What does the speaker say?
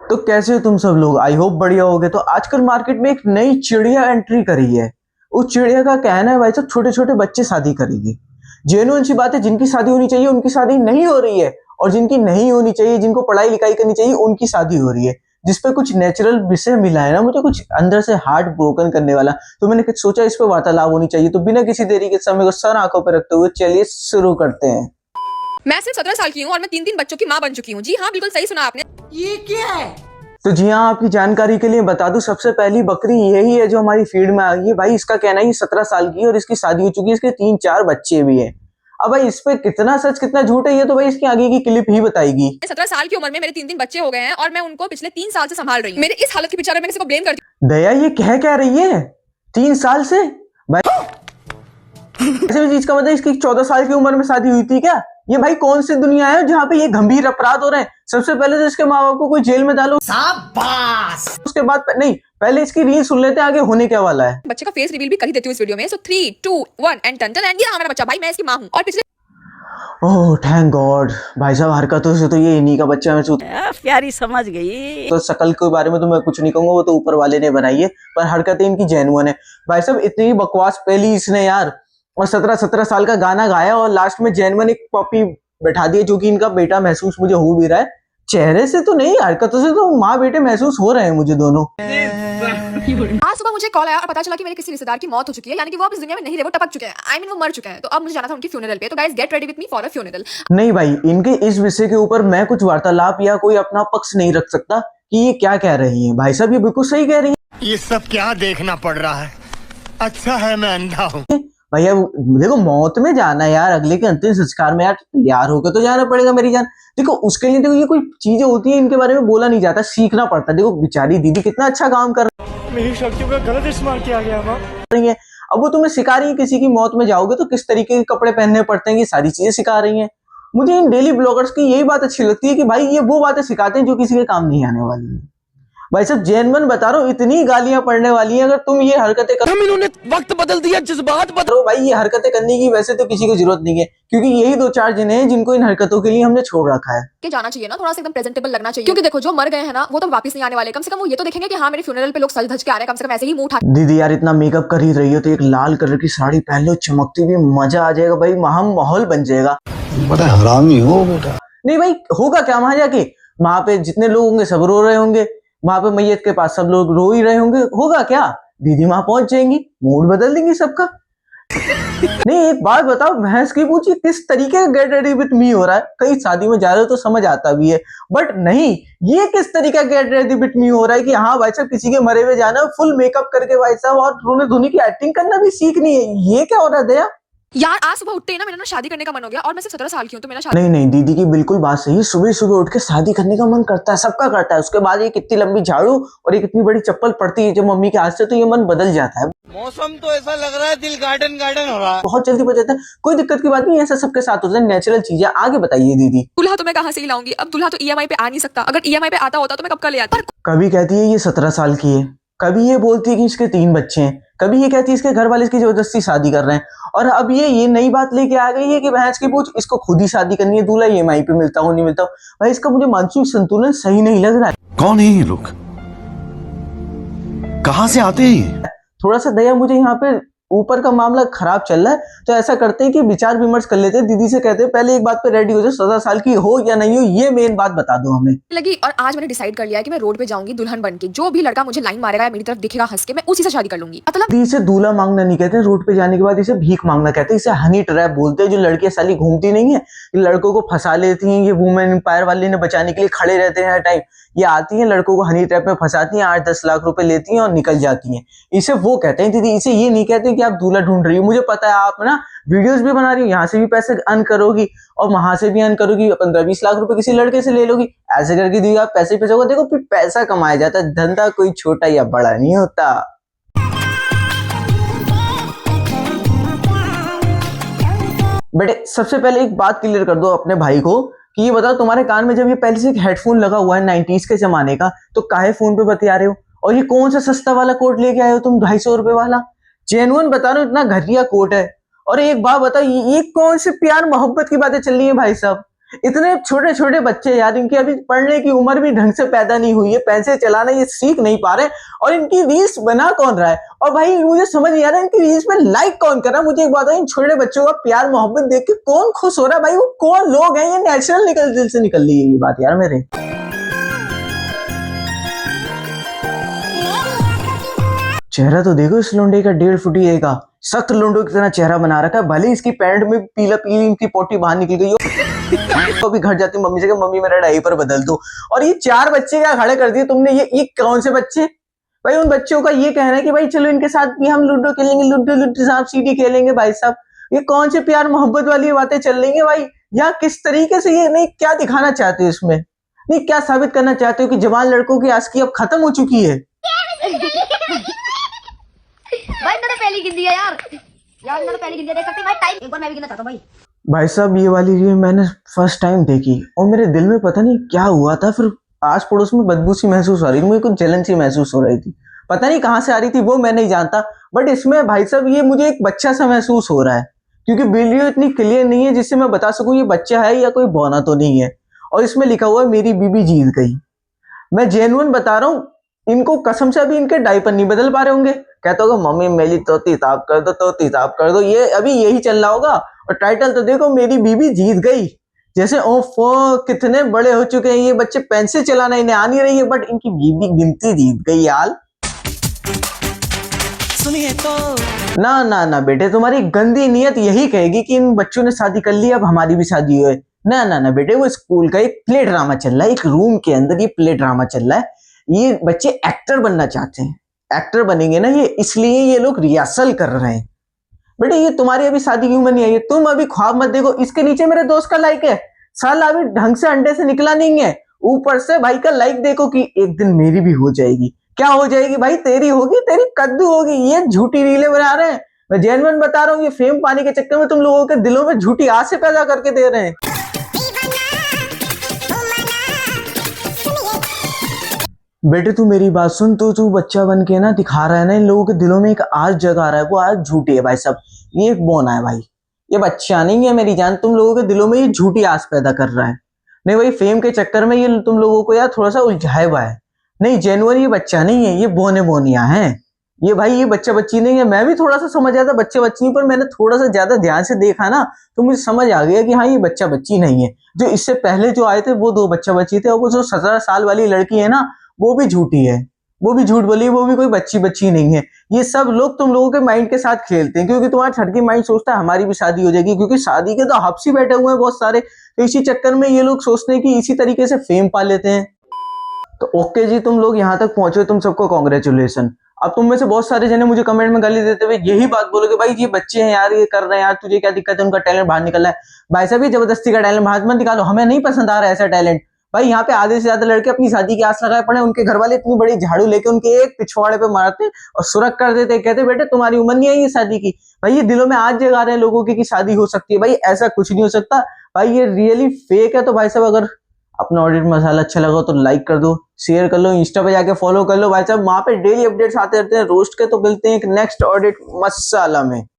तो कैसे हो तुम सब लोग? आई होप बढ़िया होगे। तो आजकल मार्केट में एक नई चिड़िया एंट्री करी है। उस चिड़िया का कहना है भाई साहब छोटे छोटे बच्चे शादी करेंगे। जेन्युइन सी बात है, जिनकी शादी होनी चाहिए उनकी शादी नहीं हो रही है, और जिनकी नहीं होनी चाहिए, जिनको पढ़ाई लिखाई करनी चाहिए, उनकी शादी हो रही है। जिसपे कुछ नेचुरल विषय मिला है ना मुझे, कुछ अंदर से हार्ट ब्रोकन करने वाला। तो मैंने कुछ सोचा इस पे वार्तालाप होनी चाहिए। तो बिना किसी देरी के समय को सर आंखों पर रखते हुए चलिए शुरू करते हैं। मैं सिर्फ 17 साल की हूँ और मैं 3 बच्चों की माँ बन चुकी हूँ। जी हाँ, बिल्कुल सही सुना आपने। ये क्या है? तो जी हाँ, आपकी जानकारी के लिए बता दूं, सबसे पहली बकरी यही है जो हमारी फीड में आ गई है। भाई इसका कहना है ये 17 साल की है और इसकी शादी हो चुकी है, इसके 3-4 बच्चे भी हैं। अब भाई इस पे कितना सच कितना झूठ है ये तो भाई इसकी आगे की क्लिप ही बताएगी। 17 साल की उम्र में मेरे 3 बच्चे हो गए हैं और मैं उनको पिछले 3 साल से संभाल रही हूँ। मेरे इस हालत के पीछे मैं किसी को ब्लेम करती हूँ? दया ये कह रही है 3 साल से? भाई ऐसे चीज का मतलब इसकी 14 साल की उम्र में शादी हुई थी क्या? ये भाई कौन सी दुनिया है जहाँ पे ये गंभीर अपराध हो रहे हैं? सबसे पहले तो इसके माँ बाप को कोई जेल में डालो, शाबाश। उसके बाद नहीं, पहले इसकी रील सुन लेते हैं आगे होने क्या वाला है। बच्चे का फेस रिवील भी कर ही देती हूँ इस वीडियो में। सो 3, 2, 1 एंड टन एंड ये मेरा बच्चा। भाई मैं इसकी माँ हूँ और पिछले ओह थैंक गॉड। भाई साहब हरकतों से तो ये इन्हीं का बच्चा है। प्यारी समझ गई। तो शकल के बारे में तो मैं कुछ नहीं कहूंगा, वो तो ऊपर वाले ने बनाई है, पर हरकतें इनकी जेन्युइन है। भाई साहब इतनी बकवास पहली इसने यार, और 17 साल का गाना गाया और लास्ट में जेन्युइन एक पॉपी बैठा दिया जो कि इनका बेटा महसूस मुझे हो भी रहा है। चेहरे से तो नहीं, हरकतों से तो माँ बेटे महसूस हो रहे हैं मुझे दोनों। आज सुबह मुझे कॉल आया और पता चला कि मेरे किसी रिश्तेदार की मौत हो चुकी है, यानी कि वो अब इस दुनिया में नहीं रहे, वो टपक चुके हैं। आई मीन वो मर चुके हैं। तो अब मुझे जाना था उनकी फ्यूनरल पे। तो guys get ready with me for a funeral. नहीं भाई, इनके इस विषय के ऊपर मैं कुछ वार्तालाप या कोई अपना पक्ष नहीं रख सकता कि ये क्या कह रही हैं। भाई साहब ये बिल्कुल सही कह रही हैं। ये सब क्या देखना पड़ रहा है? अच्छा है मैं अंधा हूँ। भैया देखो, मौत में जाना यार, अगले के अंतिम संस्कार में यार तैयार होकर तो जाना पड़ेगा मेरी जान। देखो उसके लिए देखो ये कोई चीजें होती है, इनके बारे में बोला नहीं जाता, सीखना पड़ता है। देखो बेचारी दीदी कितना अच्छा काम कर मेरी शक्तियों का गलत इस्तेमाल किया गया माँ। रही है। अब वो तुम्हें सिखा रही है किसी की मौत में जाओगे तो किस तरीके के कपड़े पहनने पड़ते हैं, ये सारी चीजें सिखा रही हैं। मुझे इन डेली ब्लॉगर्स की यही बात अच्छी लगती है कि भाई ये वो बातें सिखाते हैं जो किसी के काम नहीं आने वाली है। भाई साहब जेन्युइन बता रहा हूँ, इतनी गालियां पड़ने वाली हैं अगर तुम ये हरकतें हम इन्होंने वक्त बदल दिया, जज्बात बदल। करो। भाई ये हरकतें करने की वैसे तो किसी को जरूरत नहीं है, क्योंकि यही 2-4 जने हैं जिनको इन हरकतों के लिए हमने छोड़ रखा है। के जाना चाहिए ना, थोड़ा सा एकदम प्रेजेंटेबल लगना चाहिए। क्योंकि देखो जो मर गए हैं ना वो तो वापस नहीं आने वाले। कम से कम वो ये तो देखेंगे कि हाँ मेरे फ्यूनरल पे लोग सज धज के आ रहे हैं, कम से कम ऐसे ही मुंह उठा। दीदी यार इतना मेकअप कर ही रही हो तो एक लाल कलर की साड़ी पहन लो, चमकती भी, मजा आ जाएगा भाई, वहां माहौल बन जाएगा। बड़ा हरामी हो बेटा। नहीं भाई होगा क्या वहां जाके? वहां पे जितने लोग होंगे सब रो रहे होंगे, वहां पे मैयत के पास सब लोग रो ही रहे होंगे, होगा क्या? दीदी वहां पहुंच जाएंगी, मूड बदल देंगी सबका। नहीं एक बात बताओ, भैंस की पूछी किस तरीके का गेट रेडी विथ मी हो रहा है? कहीं शादी में जा रहे हो तो समझ आता भी है, बट नहीं ये किस तरीके का गेट रेडी विथ मी हो रहा है कि हाँ भाई साहब किसी के मरे हुए जाना है फुल मेकअप करके भाई साहब, और रोने धोने की एक्टिंग करना भी सीखनी है। ये क्या हो रहा है दया? यार आज सुबह उठते ही ना मेरा ना शादी करने का मन हो गया और मैं सिर्फ 17 साल की हूँ तो मेरा शादी। नहीं दीदी की बिल्कुल बात सही है, सुबह सुबह उठ के शादी करने का मन करता है, सबका करता है। उसके बाद ये कितनी लंबी झाड़ू और ये कितनी बड़ी चप्पल पड़ती है जब मम्मी के हाथ से, तो ये मन बदल जाता है। मौसम तो ऐसा लग रहा है दिल गार्डन गार्डन हो रहा है। बहुत जल्दी बदल जाता है, कोई दिक्कत की बात नहीं, ऐसा सबके साथ होता है, नेचुरल चीज है। आगे बताइए दीदी। दूल्हा तो मैं कहाँ से ही लाऊंगी? अब दूल्हा तो ईएमआई पे आ नहीं सकता। अगर ईएमआई पे आता होता तो मैं कब का ले आती। कभी कहती है ये 17 साल की है, कभी ये बोलती है कि इसके 3 बच्चे हैं, कभी ये कहती है इसके घर वाले इसकी जबरदस्ती शादी कर रहे हैं, और अब ये नई बात लेके आ गई है कि भैंस की पूछ इसको खुद ही शादी करनी है, दूल्हा ईएमआई पे मिलता हो नहीं मिलता हो। भाई इसका मुझे मानसिक संतुलन सही नहीं लग रहा है। कौन है ये लोग? कहां से आते हैं ये? थोड़ा सा दया, मुझे यहाँ पे ऊपर का मामला खराब चल रहा है, तो ऐसा करते हैं कि विचार विमर्श कर लेते हैं। दीदी से कहते हैं पहले एक बात पे रेडी हो जाओ, 17 साल की हो या नहीं हो ये मेन बात बता दो हमें। लगी और आज मैंने डिसाइड कर लिया है कि मैं रोड पे जाऊंगी दुल्हन बन के। जो भी लड़का मुझे लाइन मारेगा या मेरी तरफ दिखेगा हंस के, मैं उसी से शादी कर लूंगी। मतलब दीदी से दूल्हा मांगना नहीं कहते, रोड पे जाने के बाद इसे भीख मांगना कहते हैं, इसे हनी ट्रैप बोलते हैं। जो लड़कियां साली घूमती नहीं है, लड़कों को फंसा लेती हैं, ये वुमेन एम्पायर वाले ने बचाने के लिए खड़े रहते हैं हर टाइम, ये आती हैं लड़कों को हनी ट्रैप में फंसाती हैं, 8-10 लाख रुपए लेती हैं और निकल जाती हैं। इसे वो कहते हैं दीदी, इसे ये नहीं कहते कि आप दूल्हा ढूंढ रही हो। मुझे पता है आप ना वीडियोस भी बना रही हो, यहाँ से भी पैसे अर्न करोगी और वहां से भी अर्न करोगी, 15-20 लाख रुपए किसी लड़के से ले लोगी, ऐसे करके दीदी आप पैसे पैसे होगा। देखो फिर पैसा कमाया जाता है, धंधा कोई छोटा या बड़ा नहीं होता। बेटे सबसे पहले एक बात क्लियर कर दो अपने भाई को कि ये बताओ तुम्हारे कान में जब ये पहले से एक हेडफोन लगा हुआ है 90s के जमाने का, तो काहे फोन पे बतिया रहे हो? और ये कौन सा सस्ता वाला कोट लेके आए हो तुम, 250 रुपए वाला? जेन्युइन बता रहा हूँ, इतना घटिया कोट है। और एक बात बताओ, ये कौन से प्यार मोहब्बत की बातें चल रही है भाई साहब? इतने छोटे छोटे बच्चे यार, इनकी अभी पढ़ने की उम्र भी ढंग से पैदा नहीं हुई है, पैसे चलाना ये सीख नहीं पा रहे, और इनकी रील्स बना कौन रहा है? और भाई मुझे समझ नहीं आ रहा है इनकी रील्स में लाइक कौन कर रहा है? मुझे एक बात है, इन छोटे बच्चों का प्यार मोहब्बत देख के कौन खुश हो रहा है भाई? वो कौन लोग हैं? ये नेचुरल निकल दिल से निकल रही है ये बात यार मेरे। चेहरा तो देखो इस लुंडे का, 1.5 फुटी का सख्त लुंडो की तरह चेहरा बना रखा है। भले इसकी पैंट में पीला पीली इनकी पोटी बाहर निकल गई हो, तो भी घर जाती मम्मी से कि मम्मी मेरा डायपर बदल दो। और ये 4 बच्चे क्या खड़े कर दिए तुमने? ये कौन से बच्चे भाई? उन बच्चों का ये कहना है कि भाई चलो इनके साथ भी हम लूडो खेलेंगे, लूडो सांप सीढ़ी खेलेंगे। भाई साहब ये कौन से प्यार मोहब्बत वाली बातें चल रही है भाई? या किस तरीके से ये नहीं, क्या दिखाना चाहते हो इसमें? नहीं, क्या साबित करना चाहते हो कि जवान लड़कों की आशिकी अब खत्म हो चुकी है? भाई मैंने पहली गिन दिया यार मैंने पहली गिन दिया। देख सकते हैं भाई टाइम, एक बार मैं भी गिनना चाहता हूँ भाई। भाई साहब ये वाली रील मैंने फर्स्ट टाइम देखी और मेरे दिल में पता नहीं क्या हुआ था, फिर आस पड़ोस में बदबू सी महसूस हो रही थी, मुझे कुछ जलन सी महसूस हो रही थी, पता नहीं कहाँ से आ रही थी वो मैं नहीं जानता। बट इसमें भाई साहब ये मुझे एक बच्चा सा महसूस हो रहा है, क्योंकि वीडियो इतनी क्लियर नहीं है जिससे मैं बता सकूं ये बच्चा है या कोई बौना तो नहीं है। और इसमें लिखा हुआ है मेरी बीबी जीत गई। मैं जेन्युइन बता रहा हूँ, इनको कसम से अभी इनके डायपर नहीं बदल पा रहे होंगे। कहता होगा मम्मी मेरी तोती ताप कर दो, तोती ताप कर दो, ये अभी यही चल रहा होगा। और टाइटल तो देखो मेरी बीबी जीत गई, जैसे ओफो कितने बड़े हो चुके हैं ये बच्चे, पेंसिल चलाना इन्हें आ नहीं रही है, बट इनकी बीबी गिनती जीत गई यार। सुनिए तो ना ना ना बेटे, तुम्हारी गंदी नीयत यही कहेगी कि इन बच्चों ने शादी कर ली अब हमारी भी शादी हो। ना ना ना बेटे, वो स्कूल का एक प्ले ड्रामा चल रहा है, एक रूम के अंदर ये प्ले ड्रामा चल रहा है। ये बच्चे एक्टर बनना चाहते हैं, एक्टर बनेंगे ना ये, इसलिए ये लोग रिहर्सल कर रहे हैं। बेटे ये तुम्हारी अभी शादी की उम्र नहीं आई है, तुम अभी ख्वाब मत देखो। इसके नीचे मेरे दोस्त का लाइक है, साला अभी ढंग से अंडे से निकला नहीं है, ऊपर से भाई का लाइक देखो कि एक दिन मेरी भी हो जाएगी। क्या हो जाएगी भाई? तेरी होगी, तेरी कद्दू होगी। ये झूठी रीलें बना रहे हैं, मैं जेन्युइन बता रहा हूँ। ये फेम पाने के चक्कर में तुम लोगों के दिलों में झूठी आसें पैदा करके दे रहे हैं। बेटे तू मेरी बात सुन, तू बच्चा बन के ना दिखा रहा है ना, इन लोगों के दिलों में एक आज जगा रहा है, वो आज झूठी है भाई साहब। ये एक बोना है भाई, ये बच्चा नहीं है मेरी जान, तुम लोगों के दिलों में ये झूठी आस पैदा कर रहा है। नहीं भाई फेम के चक्कर में ये तुम लोगों को यार थोड़ा सा उलझाए हुआ है। नहीं जेनुअन ये बच्चा नहीं है, ये बोने बोनिया है ये भाई, ये बच्चा बच्ची नहीं है। मैं भी थोड़ा सा समझ आया था बच्चे बच्ची, पर मैंने थोड़ा सा ज्यादा ध्यान से देखा ना तो मुझे समझ आ गया कि हाँ ये बच्चा बच्ची नहीं है। जो इससे पहले जो आए थे वो 2 बच्चा बच्ची थे, और वो जो 17 साल वाली लड़की है ना वो भी झूठी है, वो भी झूठ बोली, वो भी कोई बच्ची बच्ची नहीं है। ये सब लोग तुम लोगों के माइंड के साथ खेलते हैं, क्योंकि तुम्हारा छटकी माइंड सोचता है हमारी भी शादी हो जाएगी, क्योंकि शादी के तो हफ्स ही बैठे हुए हैं बहुत सारे, तो इसी चक्कर में ये लोग सोचते हैं कि इसी तरीके से फेम पा लेते हैं। तो ओके जी, तुम लोग यहाँ तक पहुंचे, तुम सबको कॉन्ग्रेचुलेसन। अब तुम में से बहुत सारे जने मुझे कमेंट में गाली देते हुए यही बात बोलोगे, भाई ये बच्चे हैं यार, ये कर रहे हैं यार, तुझे क्या दिक्कत है, उनका टैलेंट बाहर निकल रहा है। भाई साहब ये जबरदस्ती का टैलेंट बाहर मत निकालो, हमें नहीं पसंद आ रहा है ऐसा टैलेंट। भाई यहाँ पे आधे से ज्यादा लड़के अपनी शादी की आस लगाए पड़े, उनके घर वाले इतनी बड़ी झाड़ू लेके उनके एक पिछवाड़े पे मारते और सुरख कर देते, कहते बेटे तुम्हारी उम्र नहीं आई है शादी की। भाई ये दिलों में आज जगा रहे हैं लोगों की कि शादी हो सकती है। भाई ऐसा कुछ नहीं हो सकता भाई, ये रियली फेक है। तो भाई साहब अगर अपना ऑडिट मसाला अच्छा लगा तो लाइक कर दो, शेयर कर लो, इंस्टा पे जाके फॉलो कर लो भाई साहब, वहां पे डेली अपडेट्स आते रहते हैं रोस्ट के। तो मिलते हैं एक नेक्स्ट ऑडिट मसाला में।